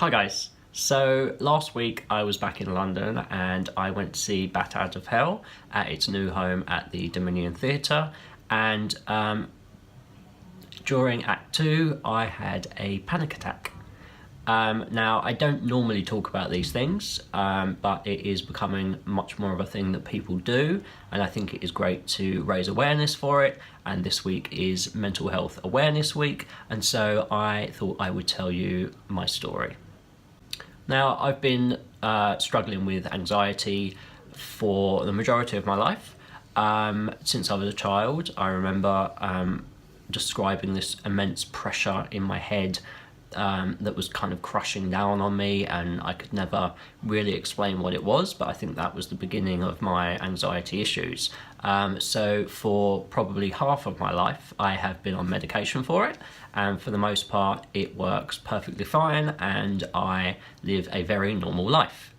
Hi guys. So last week I was back in London and I went to see Bat Out of Hell at its new home at the Dominion Theatre, and during Act 2 I had a panic attack. Now, I don't normally talk about these things, but it is becoming much more of a thing that people do, and I think it is great to raise awareness for it, and this week is Mental Health Awareness Week, and so I thought I would tell you my story. Now, I've been struggling with anxiety for the majority of my life. Since I was a child, I remember describing this immense pressure in my head that was kind of crushing down on me, and I could never really explain what it was, but I think that was the beginning of my anxiety issues. So for probably half of my life I have been on medication for it, and for the most part it works perfectly fine and I live a very normal life.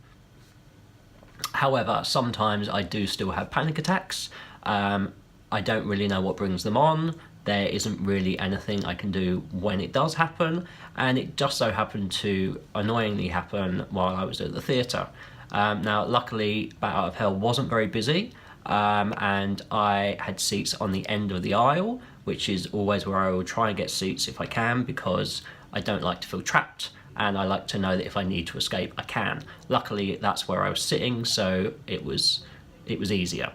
However, sometimes I do still have panic attacks. I don't really know what brings them on. There isn't really anything I can do when it does happen, and it just so happened to annoyingly happen while I was at the theatre. Now, luckily, Bat Out of Hell wasn't very busy, and I had seats on the end of the aisle, which is always where I will try and get seats if I can, because I don't like to feel trapped, and I like to know that if I need to escape, I can. Luckily, that's where I was sitting, so it was easier.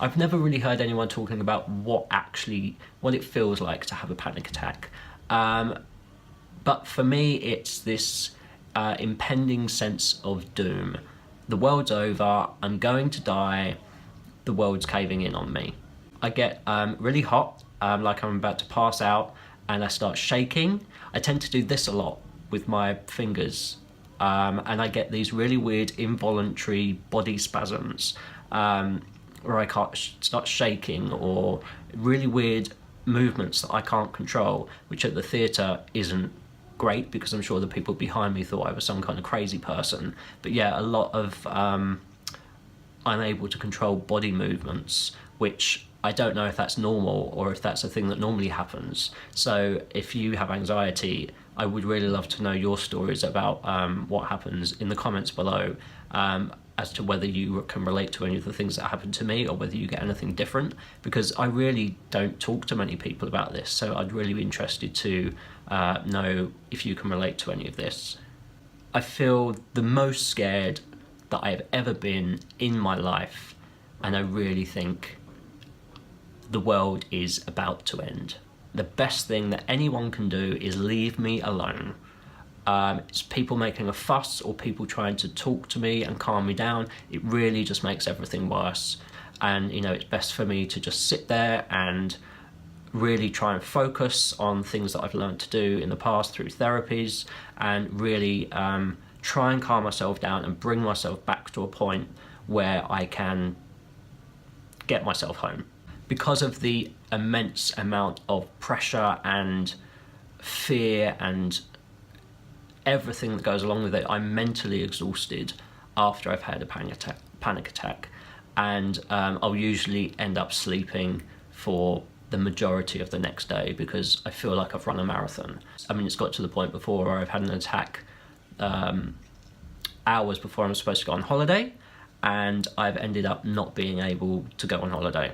I've never really heard anyone talking about what it feels like to have a panic attack. But for me, it's this impending sense of doom. The world's over, I'm going to die, the world's caving in on me. I get really hot, like I'm about to pass out, and I start shaking. I tend to do this a lot with my fingers, and I get these really weird involuntary body spasms. Where I can't start shaking, or really weird movements that I can't control, which at the theatre isn't great because I'm sure the people behind me thought I was some kind of crazy person. But yeah, a lot of unable to control body movements, which I don't know if that's normal or if that's a thing that normally happens. So if you have anxiety, I would really love to know your stories about what happens in the comments below, as to whether you can relate to any of the things that happened to me or whether you get anything different, because I really don't talk to many people about this, so I'd really be interested to know if you can relate to any of this. I feel the most scared that I have ever been in my life, and I really think the world is about to end. The best thing that anyone can do is leave me alone. It's people making a fuss or people trying to talk to me and calm me down. It really just makes everything worse. And you know, it's best for me to just sit there and really try and focus on things that I've learned to do in the past through therapies, and really try and calm myself down and bring myself back to a point where I can get myself home. Because of the immense amount of pressure and fear and everything that goes along with it, I'm mentally exhausted after I've had a panic attack, and I'll usually end up sleeping for the majority of the next day because I feel like I've run a marathon. I mean, it's got to the point before where I've had an attack hours before I'm supposed to go on holiday, and I've ended up not being able to go on holiday.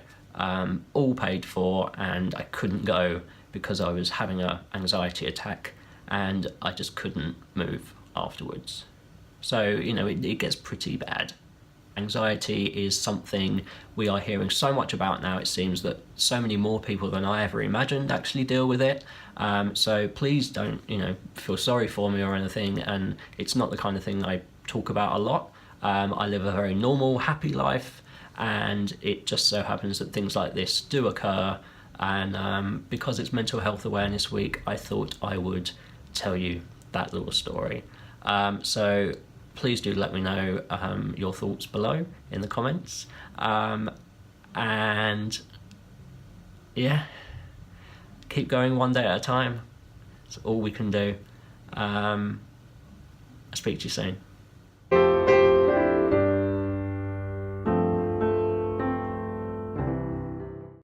All paid for, and I couldn't go because I was having an anxiety attack and I just couldn't move afterwards. So, you know, it gets pretty bad. Anxiety is something we are hearing so much about now. It seems that so many more people than I ever imagined actually deal with it. So please don't, feel sorry for me or anything, and it's not the kind of thing I talk about a lot. I live a very normal, happy life, and it just so happens that things like this do occur, and because it's Mental Health Awareness Week, I thought I would tell you that little story. So please do let me know your thoughts below in the comments, and yeah, keep going one day at a time. That's all we can do. I'll speak to you soon.